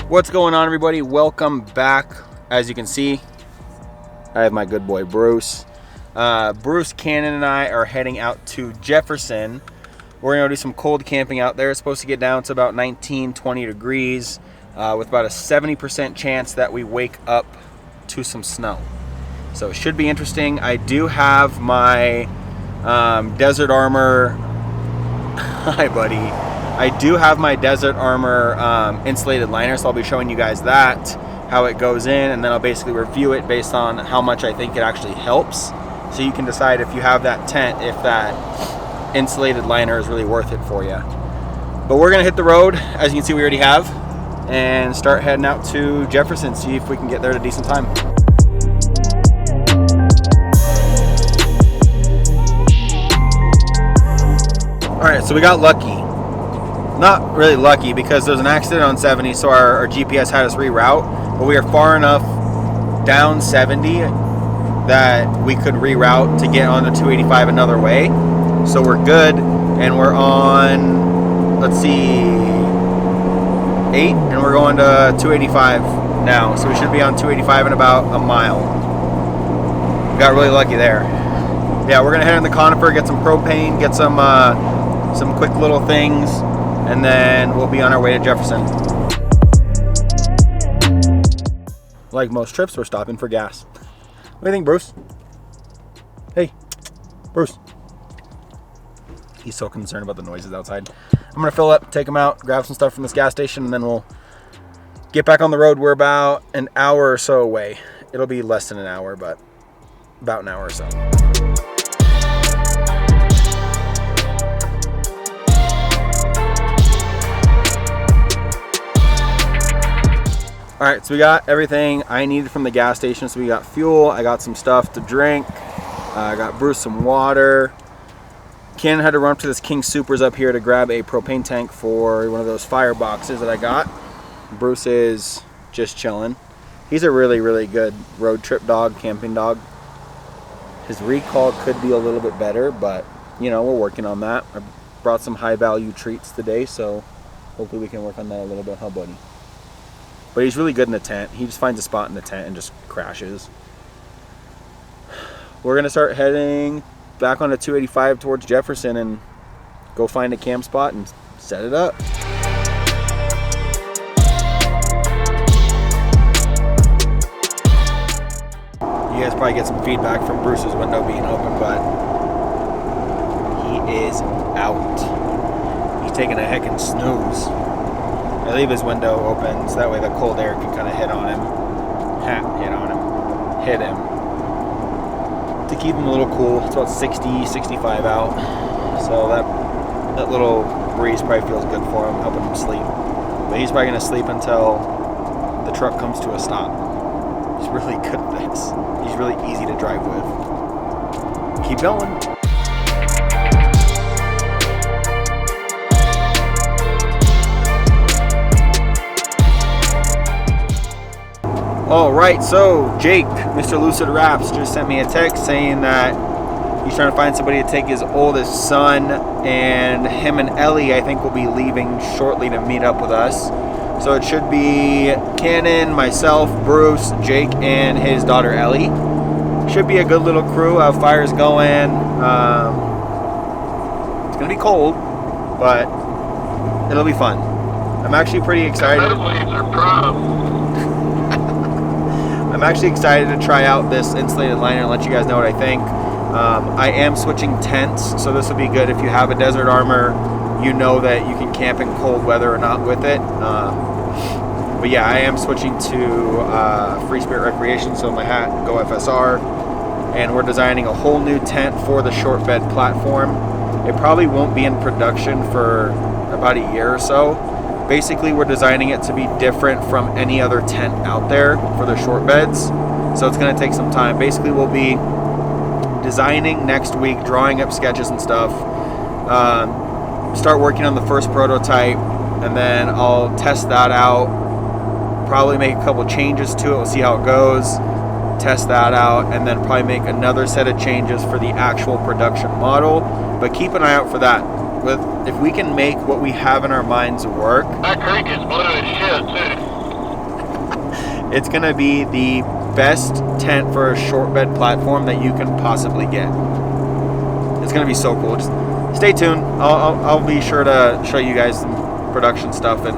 What's going on, everybody? Welcome back. As you can see, I have my good boy Bruce. Bruce, Cannon, and I are heading out to Jefferson. We're gonna do some cold camping out there. It's supposed to get down to about 19, 20 degrees with about a 70% chance that we wake up to some snow. So it should be interesting. I do have my DesertArmor. Hi, buddy. I do have my DesertArmor insulated liner, so I'll be showing you guys that, how it goes in, and then I'll basically review it based on how much I think it actually helps. So you can decide if you have that tent, if that insulated liner is really worth it for you. But we're gonna hit the road, as you can see we already have, and start heading out to Jefferson, see if we can get there at a decent time. All right, so we got lucky. Not really lucky because there's an accident on 70, so our GPS had us reroute, but we are far enough down 70 that we could reroute to get on the 285 another way. So we're good, and we're on, let's see, 8, and we're going to 285 now. So we should be on 285 in about a mile. We got really lucky there. Yeah, we're gonna head in the conifer, get some propane, get some quick little things, and then we'll be on our way to Jefferson. Like most trips, we're stopping for gas. What do you think, Bruce? Hey, Bruce. He's so concerned about the noises outside. I'm gonna fill up, take him out, grab some stuff from this gas station, and then we'll get back on the road. We're about an hour or so away. It'll be less than an hour, but about an hour or so. All right, so we got everything I needed from the gas station. So we got fuel, I got some stuff to drink, I got Bruce some water. Ken had to run up to this King Supers up here to grab a propane tank for one of those fire boxes that I got. Bruce is just chilling. He's a really, really good road trip dog, camping dog. His recall could be a little bit better, but you know, we're working on that. I brought some high value treats today, so hopefully we can work on that a little bit, huh, buddy? But he's really good in the tent. He just finds a spot in the tent and just crashes. We're gonna start heading back on the 285 towards Jefferson and go find a camp spot and set it up. You guys probably get some feedback from Bruce's window being open, but he is out. He's taking a heckin' snooze. I leave his window open so that way the cold air can kind of hit him, to keep him a little cool. It's about 60, 65 out, so that little breeze probably feels good for him, helping him sleep. But he's probably gonna sleep until the truck comes to a stop. He's really good at this. He's really easy to drive with. Keep going. All right, so Jake, Mr. Lucid Raps, just sent me a text saying that he's trying to find somebody to take his oldest son, and him and Ellie, I think, will be leaving shortly to meet up with us. So it should be Cannon, myself, Bruce, Jake, and his daughter Ellie. Should be a good little crew. Fire's going. It's gonna be cold, but it'll be fun. I'm actually pretty excited. I'm actually excited to try out this insulated liner and let you guys know what I think. I am switching tents, so this will be good if you have a DesertArmor. You know that you can camp in cold weather or not with it. But yeah, I am switching to Free Spirit Recreation, so my hat, go FSR. And we're designing a whole new tent for the short bed platform. It probably won't be in production for about a year or so. Basically, we're designing it to be different from any other tent out there for the short beds. So it's gonna take some time. Basically, we'll be designing next week, drawing up sketches and stuff. Start working on the first prototype, and then I'll test that out. Probably make a couple changes to it. We'll see how it goes. Test that out, and then probably make another set of changes for the actual production model. But keep an eye out for that. If we can make what we have in our minds work. That creek is blue as shit too. It's gonna be the best tent for a short bed platform that you can possibly get. It's gonna be so cool. Just stay tuned. I'll be sure to show you guys some production stuff and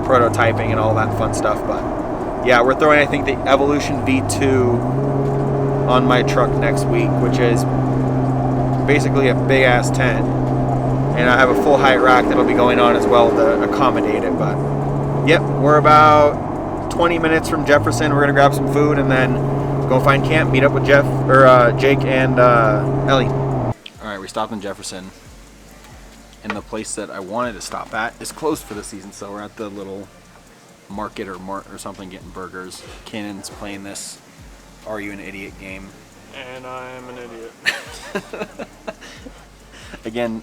prototyping and all that fun stuff. But yeah, we're throwing, I think, the Evolution V2 on my truck next week, which is basically a big ass tent. And I have a full height rack that'll be going on as well to accommodate it. But yep, we're about 20 minutes from Jefferson. We're gonna grab some food and then go find camp, meet up with Jake and Ellie. All right, we stopped in Jefferson, and the place that I wanted to stop at is closed for the season, so we're at the little market or mart or something getting burgers. Cannon's playing this Are You an Idiot game. And I am an idiot. Again,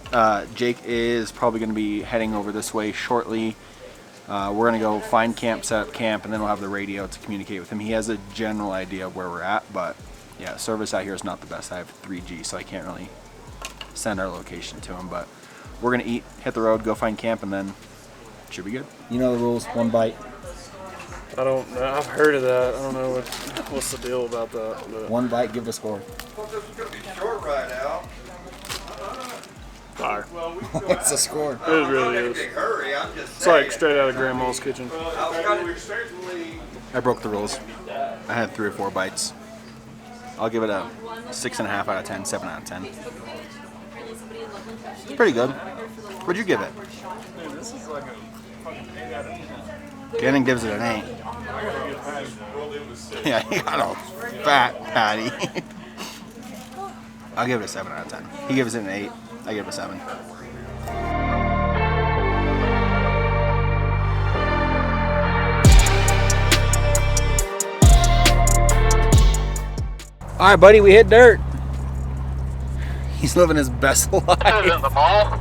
Jake is probably going to be heading over this way shortly. We're going to go find camp, set up camp, and then we'll have the radio to communicate with him. He has a general idea of where we're at, but yeah, service out here is not the best. I have 3G, so I can't really send our location to him, but we're going to eat, hit the road, go find camp, and then it should be good. You know the rules, 1 bite. I've heard of that. I don't know what's the deal about that. But 1 bite, give the score. fire. What's the score? It really is. It's like straight out of Grandma's kitchen. I broke the rules. I had 3 or 4 bites. I'll give it a 6.5 out of 10, 7 out of 10. It's pretty good. What'd you give it? Dude, this is like a fucking 8 out of 10. Gannon gives it an 8. Yeah, he got a fat patty. I'll give it a 7 out of 10. He gives it an 8. I give it a 7. All right, buddy, we hit dirt. He's living his best life. This isn't the mall.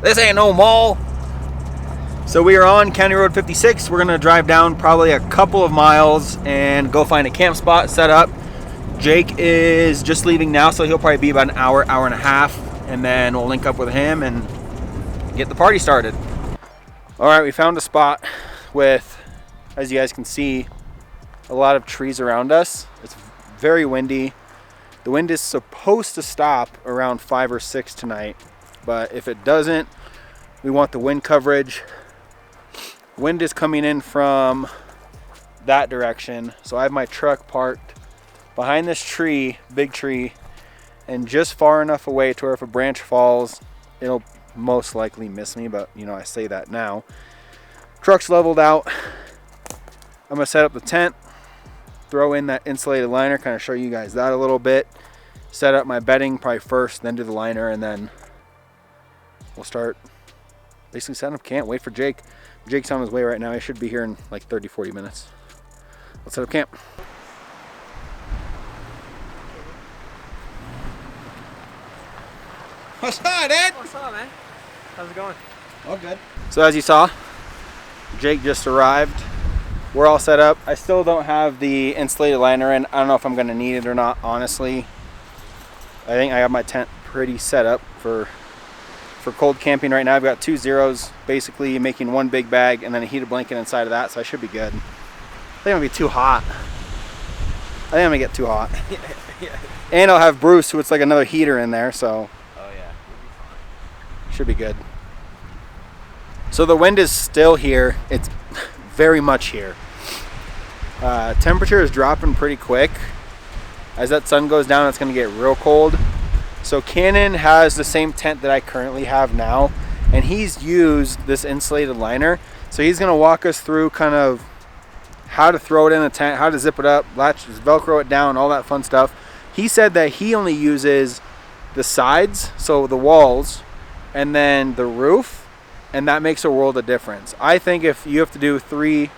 This ain't no mall. So we are on County Road 56. We're gonna drive down probably a couple of miles and go find a camp spot, set up. Jake is just leaving now, so he'll probably be about an hour, hour and a half, and then we'll link up with him and get the party started. All right, we found a spot with, as you guys can see, a lot of trees around us. It's very windy. The wind is supposed to stop around 5 or 6 tonight, but if it doesn't, we want the wind coverage. Wind is coming in from that direction, so I have my truck parked behind this tree, big tree, and just far enough away to where if a branch falls, it'll most likely miss me, but you know, I say that now. Truck's leveled out. I'm gonna set up the tent, throw in that insulated liner, kind of show you guys that a little bit. Set up my bedding probably first, then do the liner, and then we'll start basically setting up camp. Wait for Jake. Jake's on his way right now. He should be here in like 30-40 minutes. Let's set up camp. What's up, Dad? What's up, man? How's it going? All good. So as you saw, Jake just arrived. We're all set up. I still don't have the insulated liner in. I don't know if I'm gonna need it or not, honestly. I think I have my tent pretty set up for cold camping right now. I've got 2 zeros, basically making 1 big bag and then a heated blanket inside of that, so I should be good. I think I'm gonna be too hot. I think I'm gonna get too hot. Yeah. And I'll have Bruce, who it's like another heater in there, so. Oh yeah. Should be good. So the wind is still here. It's very much here. Temperature is dropping pretty quick. As that sun goes down, it's gonna get real cold. So Cannon has the same tent that I currently have now, and he's used this insulated liner. So he's gonna walk us through kind of how to throw it in the tent, how to zip it up, Velcro it down, all that fun stuff. He said that he only uses the sides, so the walls, and then the roof, and that makes a world of difference. I think if you have to do 3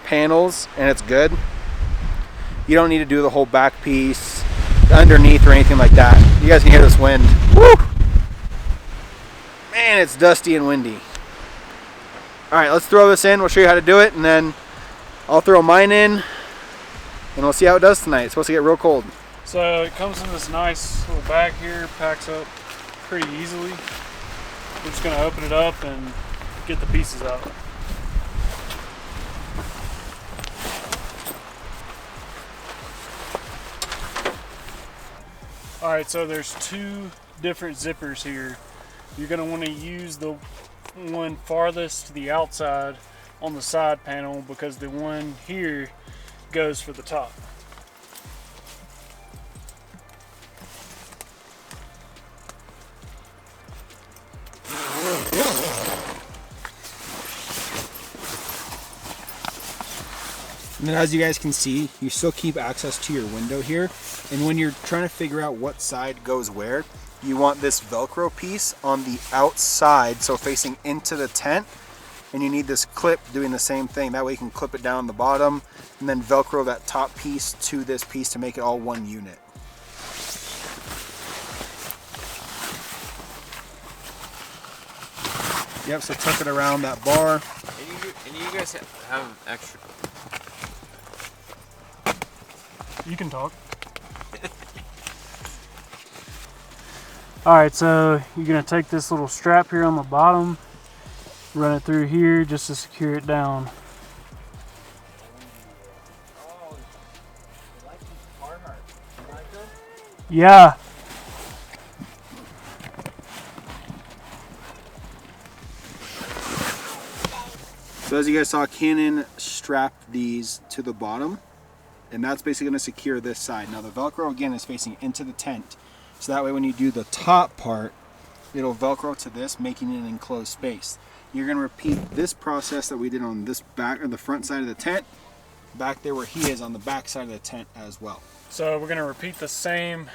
panels and it's good, you don't need to do the whole back piece underneath or anything like that. You guys can hear this wind. Woo! Man, it's dusty and windy. All right, let's throw this in. We'll show you how to do it, and then I'll throw mine in, and we'll see how it does tonight. It's supposed to get real cold. So it comes in this nice little bag here, packs up pretty easily. We're just gonna open it up and get the pieces out. All right, so there's two different zippers here. You're gonna wanna use the one farthest to the outside on the side panel because the one here goes for the top. And then as you guys can see, you still keep access to your window here. And when you're trying to figure out what side goes where, you want this Velcro piece on the outside, so facing into the tent. And you need this clip doing the same thing. That way you can clip it down the bottom and then Velcro that top piece to this piece to make it all one unit. Yep, so tuck it around that bar. And you guys have extra. You can talk. Alright, so you're going to take this little strap here on the bottom, run it through here just to secure it down. Yeah. So as you guys saw, Cannon strapped these to the bottom, and that's basically going to secure this side. Now the Velcro again is facing into the tent, so that way when you do the top part, it'll Velcro to this, making it an enclosed space. You're going to repeat this process that we did on this back or the front side of the tent, back there where he is on the back side of the tent as well. So we're going to repeat the same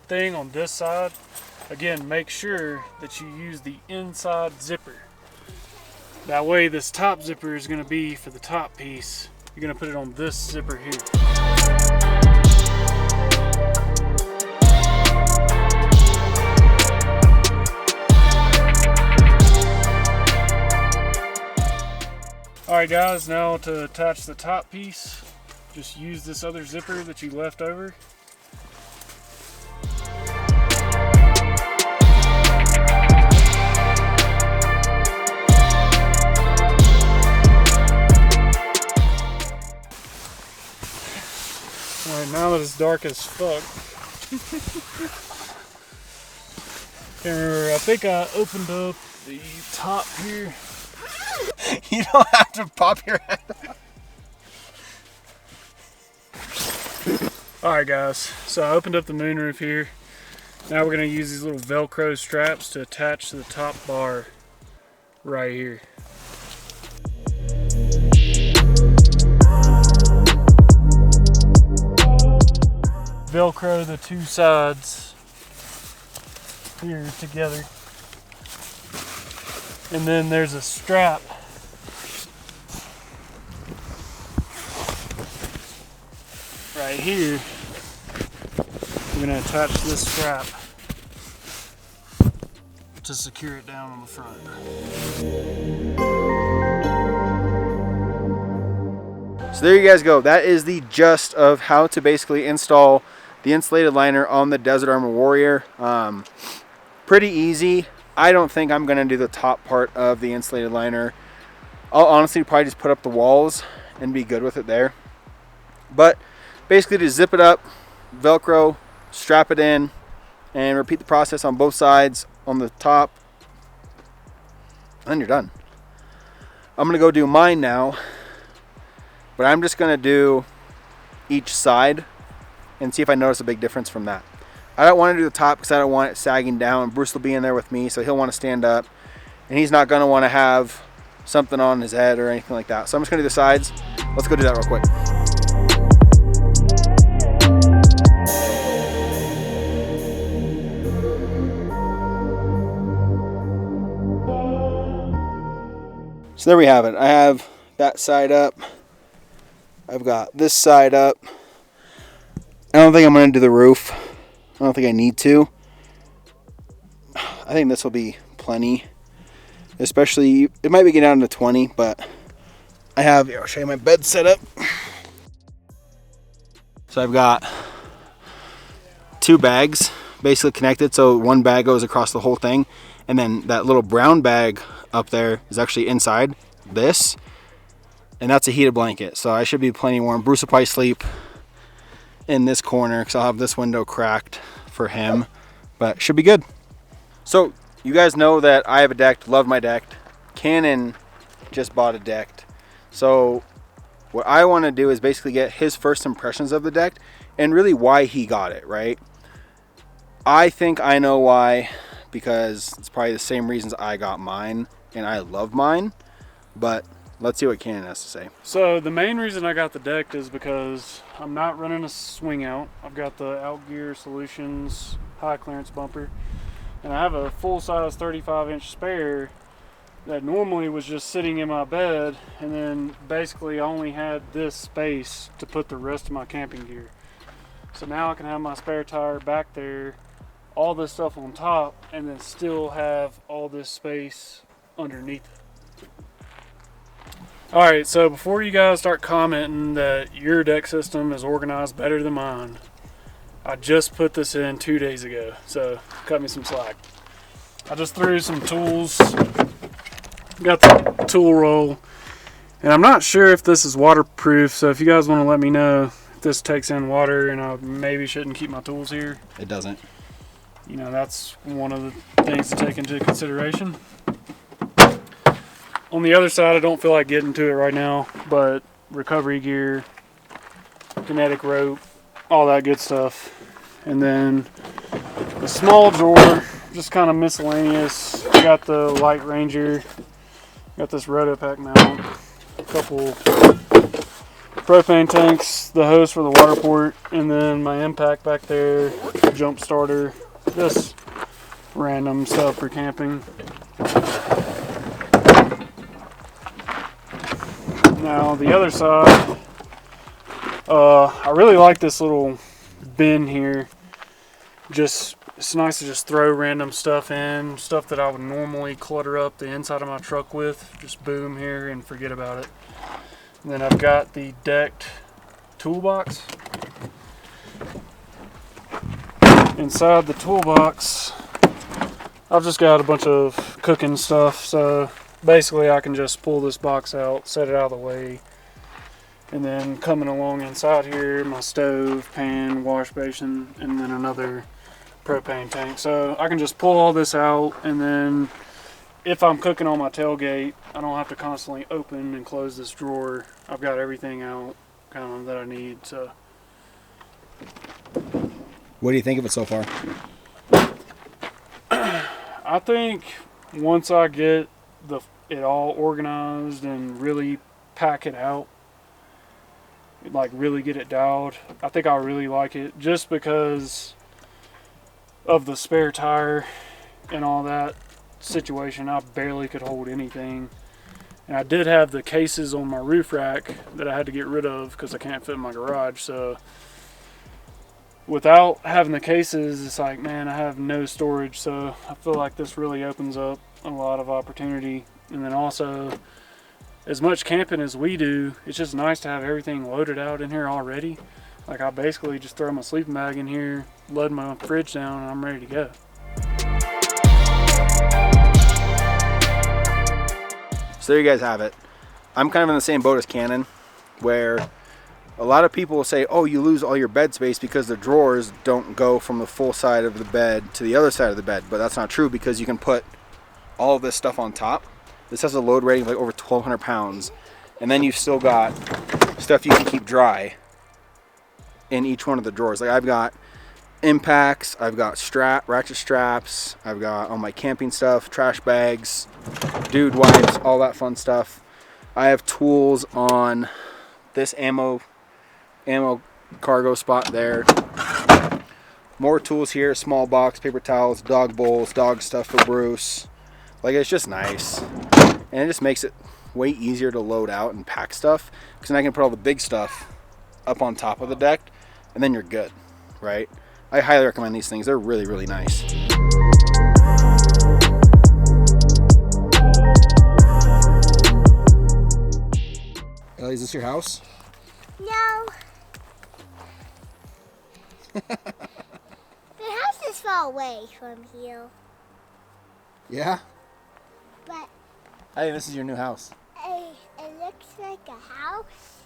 thing on this side. Again, make sure that you use the inside zipper. That way this top zipper is going to be for the top piece. You're going to put it on this zipper here. Alright guys, now to attach the top piece, just use this other zipper that you left over. Alright, now that it's dark as fuck. I think I opened up the top here. You don't have to pop your head. Alright guys, so I opened up the moonroof here. Now we're going to use these little Velcro straps to attach to the top bar right here. Velcro the two sides here together. And then there's a strap right here. We're going to attach this strap to secure it down on the front. So there you guys go. That is the gist of how to basically install the insulated liner on the DesertArmor Warrior. Pretty easy. I don't think I'm going to do the top part of the insulated liner. I'll honestly probably just put up the walls and be good with it there. But basically just zip it up, Velcro, strap it in, and repeat the process on both sides on the top. And you're done. I'm going to go do mine now. But I'm just going to do each side and see if I notice a big difference from that. I don't want to do the top because I don't want it sagging down. Bruce will be in there with me, so he'll want to stand up. And he's not going to want to have something on his head or anything like that. So I'm just going to do the sides. Let's go do that real quick. So there we have it. I have that side up. I've got this side up. I don't think I'm going to do the roof. I don't think I need to. I think this will be plenty. Especially, it might be getting down to 20, but I have, I'll show you my bed setup. So I've got two bags basically connected. So one bag goes across the whole thing. And then that little brown bag up there is actually inside this. And that's a heated blanket. So I should be plenty warm. Bruce will probably sleep in this corner because I'll have this window cracked for him, but should be good. So you guys know that I have a deck, love my deck. Cannon just bought a deck. So what I want to do is basically get his first impressions of the deck and really why he got it, right? I think I know why, because it's probably the same reasons I got mine, and I love mine, but let's see what Cannon has to say. So the main reason I got the deck is because I'm not running a swing out. I've got the Outgear Solutions high clearance bumper, and I have a full-size 35-inch spare that normally was just sitting in my bed, and then basically I only had this space to put the rest of my camping gear. So now I can have my spare tire back there, all this stuff on top, and then still have all this space underneath it. Alright, so before you guys start commenting that your deck system is organized better than mine, I just put this in 2 days ago, so cut me some slack. I just threw some tools, got the tool roll, and I'm not sure if this is waterproof, so if you guys want to let me know if this takes in water and I maybe shouldn't keep my tools here. It doesn't. You know, that's one of the things to take into consideration. On the other side, I don't feel like getting to it right now, but recovery gear, kinetic rope, all that good stuff. And then the small drawer, just kind of miscellaneous. Got the Light Ranger, got this Rotopack mount, a couple propane tanks, the hose for the water port, and then my impact back there, jump starter, just random stuff for camping. Now the other side, I really like this little bin here. Just, it's nice to just throw random stuff in, stuff that I would normally clutter up the inside of my truck with. Just boom here and forget about it. And then I've got the decked toolbox. Inside the toolbox, I've just got a bunch of cooking stuff, so basically I can just pull this box out, set it out of the way, and then coming along inside here, my stove, pan, wash basin, and then another propane tank. So I can just pull all this out, and then if I'm cooking on my tailgate, I don't have to constantly open and close this drawer. I've got everything out kind of that I need. So What do you think of it so far? I think once I get it all organized and really pack it out, like really get it dialed, I think I'll really like it, just because of the spare tire and all that situation. I barely could hold anything, and I did have the cases on my roof rack that I had to get rid of because I can't fit in my garage. So without having the cases, it's like, man, I have no storage. So I feel like this really opens up a lot of opportunity. And then also, as much camping as we do, it's just nice to have everything loaded out in here already. Like, I basically just throw my sleeping bag in here, load my fridge down, and I'm ready to go. So there you guys have it. I'm kind of in the same boat as Cannon, where a lot of people will say, oh, you lose all your bed space because the drawers don't go from the full side of the bed to the other side of the bed. But that's not true, because you can put all of this stuff on top. This has a load rating of like over 1,200 pounds. And then you've still got stuff you can keep dry in each one of the drawers. Like, I've got impacts, I've got ratchet straps, I've got all my camping stuff, trash bags, dude wipes, all that fun stuff. I have tools on this ammo cargo spot there. More tools here, small box, paper towels, dog bowls, dog stuff for Bruce. Like, it's just nice, and it just makes it way easier to load out and pack stuff, because then I can put all the big stuff up on top of the deck, and then you're good, right? I highly recommend these things. They're really, really nice. Ellie, is this your house? No. The house is far away from here. Yeah? But Hey, this is your new house. it looks like a house.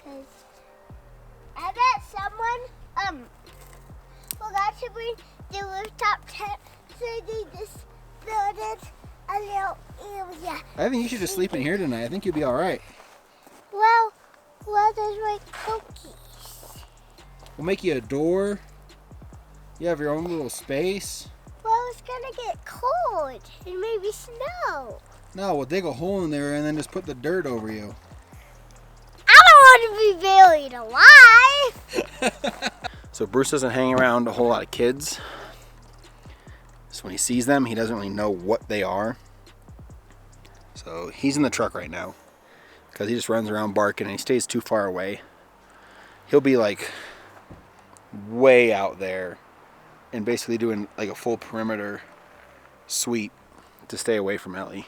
Cause I bet someone forgot forgot to bring the rooftop tent, so they just built it a little area. I think you should just sleep in here tonight. I think you'll be all right. Well, there's my cookies. We'll make you a door. You have your own little space. Well, it's gonna get cold and maybe snow. No, we'll dig a hole in there and then just put the dirt over you. I don't want to be buried alive. So Bruce doesn't hang around a whole lot of kids. So when he sees them, he doesn't really know what they are. So he's in the truck right now because he just runs around barking and he stays too far away. He'll be like way out there and basically doing like a full perimeter sweep to stay away from Ellie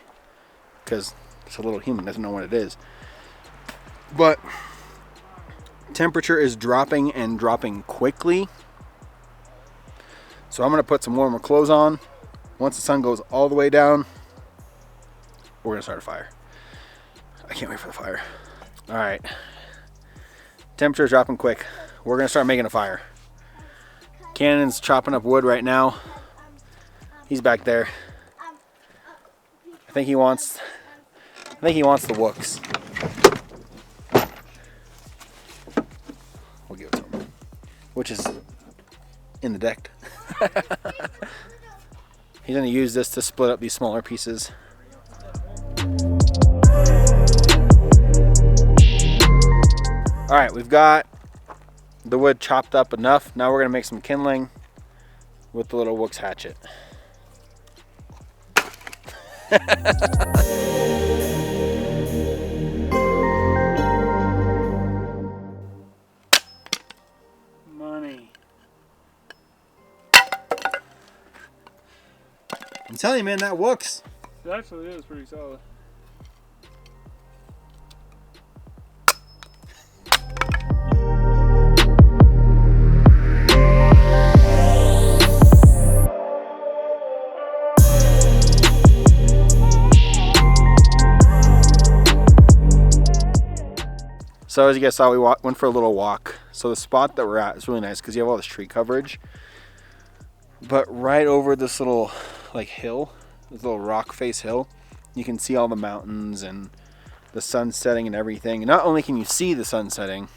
because it's a little human, doesn't know what it is. But temperature is dropping and dropping quickly, so I'm gonna put some warmer clothes on. Once the sun goes all the way down, we're gonna start a fire. I can't wait for the fire. All right, temperature is dropping quick. We're gonna start making a fire. Cannon's chopping up wood right now. He's back there. I think he wants the wooks. We'll give it to him, which is in the deck. He's gonna use this to split up these smaller pieces. All right, we've got the wood chopped up enough. Now we're gonna make some kindling with the little Wook's hatchet. Money. I'm telling you, man, that Wook's. It actually is pretty solid. So as you guys saw, we went for a little walk. So the spot that we're at is really nice because you have all this tree coverage. But right over this little like hill, this little rock face hill, you can see all the mountains and the sun setting and everything. And not only can you see the sun setting,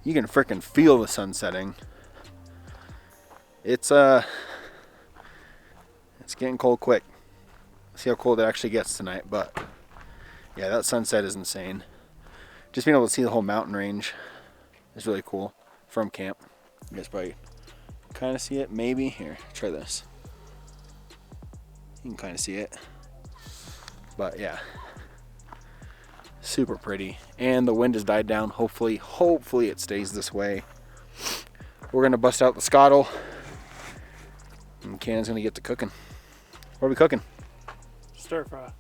you can freaking feel the sun setting. It's getting cold quick. See how cold it actually gets tonight, but yeah, that sunset is insane. Just being able to see the whole mountain range is really cool from camp. You guys probably kind of see it, maybe. Here, try this. You can kind of see it. But yeah, super pretty. And the wind has died down. Hopefully it stays this way. We're gonna bust out the scuttle. And Cannon's gonna get to cooking. What are we cooking? Stir fry.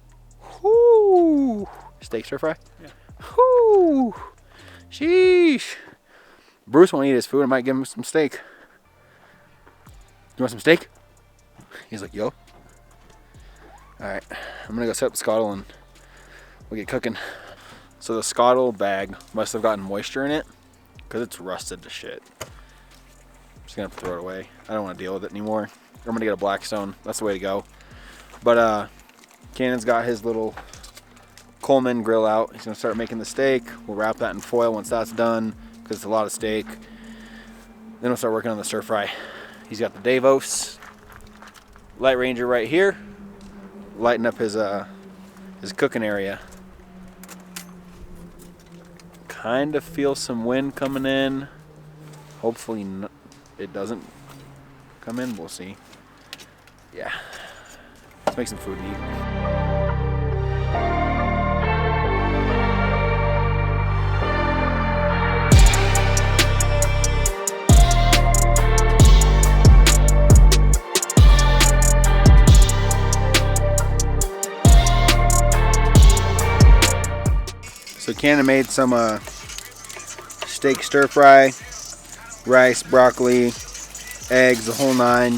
Whoo! Steak stir fry? Yeah. Whoo! Sheesh! Bruce won't eat his food. I might give him some steak. You want some steak? He's like, yo. Alright, I'm gonna go set up the scuttle and we'll get cooking. So the scuttle bag must have gotten moisture in it because it's rusted to shit. I'm just gonna have to throw it away. I don't want to deal with it anymore. Or I'm gonna get a Blackstone. That's the way to go. But Cannon's got his little Coleman grill out. He's gonna start making the steak. We'll wrap that in foil once that's done because it's a lot of steak. Then we'll start working on the stir fry. He's got the Davos Light Ranger right here, lighting up his cooking area. Kind of feel some wind coming in. Hopefully it doesn't come in. We'll see. Yeah. Let's make some food and eat. So Cannon made some steak stir fry, rice, broccoli, eggs, the whole nine.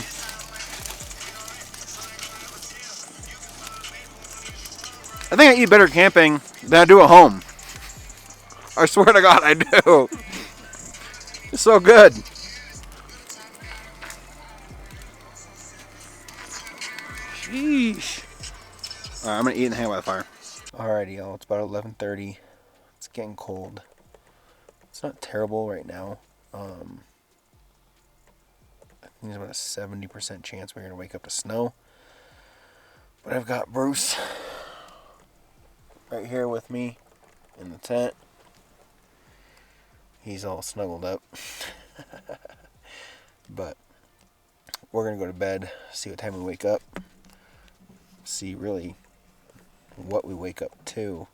I think I eat better camping than I do at home. I swear to God, I do. It's so good. I'm gonna eat and hang out by the fire. Alrighty, y'all. It's about 11:30. It's getting cold. It's not terrible right now. I think there's about a 70% chance we're gonna wake up to snow. But I've got Bruce right here with me in the tent. He's all snuggled up. But we're gonna go to bed, see what time we wake up, see really what we wake up to.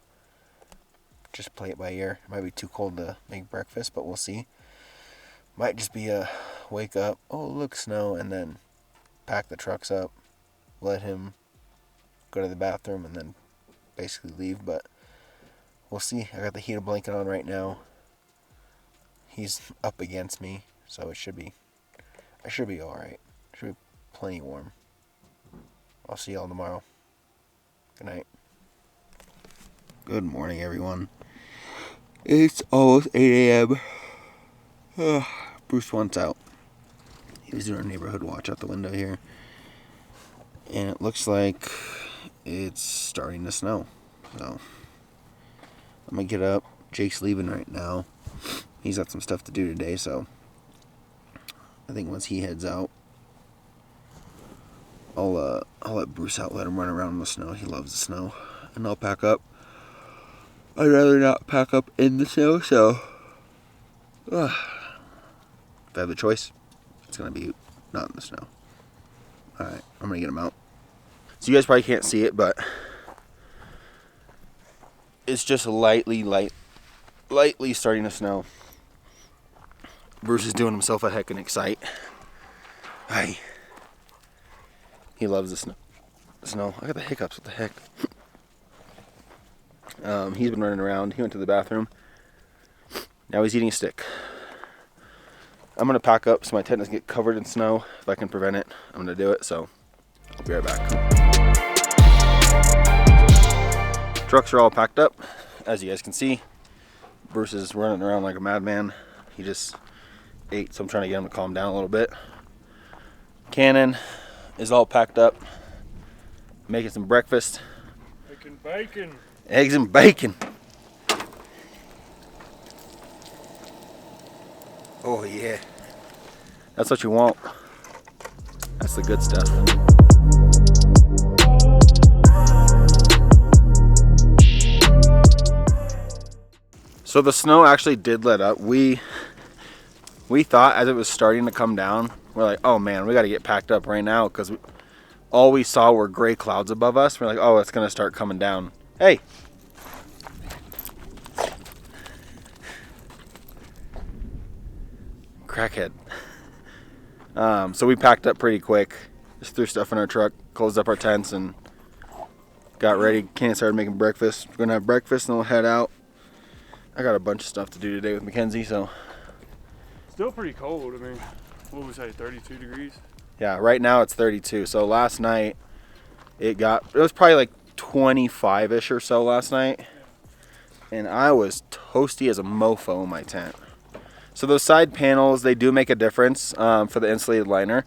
Just play it by ear. It might be too cold to make breakfast, but we'll see. Might just be a wake up, oh look, snow, and then pack the trucks up, let him go to the bathroom, and then basically leave. But we'll see. I got the heater blanket on right now. He's up against me, so I should be alright. Should be plenty warm. I'll see y'all tomorrow. Good night. Good morning, everyone. It's almost 8 a.m. Bruce wants out. He was doing a neighborhood watch out the window here. And it looks like it's starting to snow. So I'm going to get up. Jake's leaving right now. He's got some stuff to do today, so I think once he heads out, I'll let Bruce out, let him run around in the snow. He loves the snow. And I'll pack up. I'd rather not pack up in the snow, so if I have the choice, it's going to be not in the snow. Alright, I'm going to get him out. So you guys probably can't see it, but it's just lightly starting to snow. Bruce is doing himself a heckin' excite. Hi. He loves the snow. I got the hiccups. What the heck? He's been running around. He went to the bathroom. Now he's eating a stick. I'm going to pack up so my tent doesn't get covered in snow. If I can prevent it, I'm going to do it. So I'll be right back. Trucks are all packed up. As you guys can see, Bruce is running around like a madman. He just ate, so I'm trying to get him to calm down a little bit. Cannon is all packed up, making some breakfast. Making bacon. Eggs and bacon. Oh yeah. That's what you want. That's the good stuff. So the snow actually did let up. We thought as it was starting to come down, we're like, oh man, we got to get packed up right now, because all we saw were gray clouds above us. We're like, oh, it's going to start coming down. Hey. Crackhead. So we packed up pretty quick. Just threw stuff in our truck, closed up our tents, and got ready. Kenny started making breakfast. We're going to have breakfast and we'll head out. I got a bunch of stuff to do today with Mackenzie, so. Still pretty cold. I mean, what would we say, 32 degrees? Yeah, right now it's 32. So last night it was probably like 25-ish or so last night. And I was toasty as a mofo in my tent. So those side panels, they do make a difference for the insulated liner.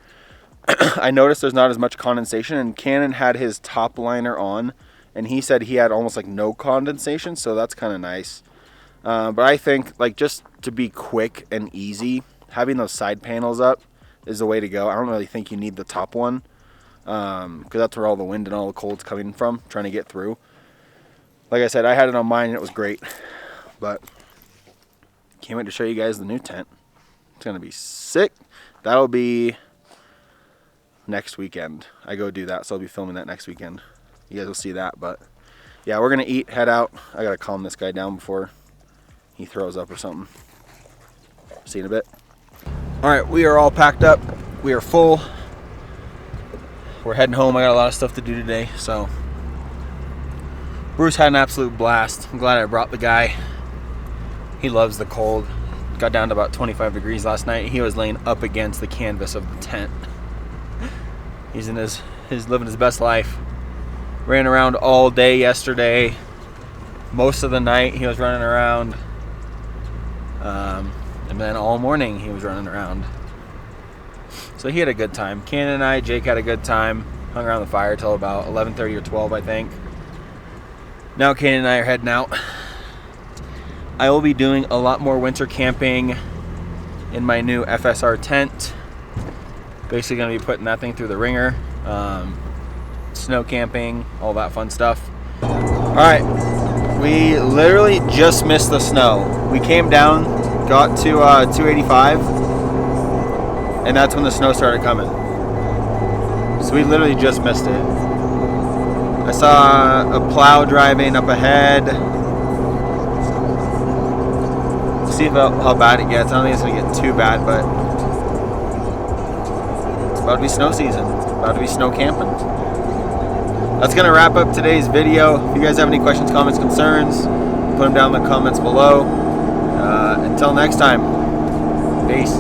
I noticed there's not as much condensation, and Cannon had his top liner on, and he said he had almost like no condensation, so that's kind of nice. But I think, like, just to be quick and easy, having those side panels up is the way to go. I don't really think you need the top one, because that's where all the wind and all the cold's coming from, trying to get through. Like I said, I had it on mine and it was great. But can't wait to show you guys the new tent. It's going to be sick. That'll be next weekend. I go do that, so I'll be filming that next weekend. You guys will see that. But yeah, we're going to eat, head out. I got to calm this guy down before he throws up or something. See you in a bit. All right, we are all packed up. We are full. We're heading home. I got a lot of stuff to do today, so Bruce had an absolute blast. I'm glad I brought the guy. He loves the cold. Got down to about 25 degrees last night. He was laying up against the canvas of the tent. He's in he's living his best life. Ran around all day yesterday. Most of the night he was running around. And then all morning he was running around. So he had a good time. Ken and I, Jake, had a good time. Hung around the fire till about 11:30 or 12, I think. Now Kanan and I are heading out. I will be doing a lot more winter camping in my new FSR tent. Basically gonna be putting that thing through the ringer. Snow camping, all that fun stuff. All right, we literally just missed the snow. We came down, got to 285, and that's when the snow started coming. So we literally just missed it. I saw a plow driving up ahead. See how bad it gets. I don't think it's gonna get too bad, but it's about to be snow season. It's about to be snow camping. That's gonna wrap up today's video. If you guys have any questions, comments, concerns, put them down in the comments below. Until next time, peace.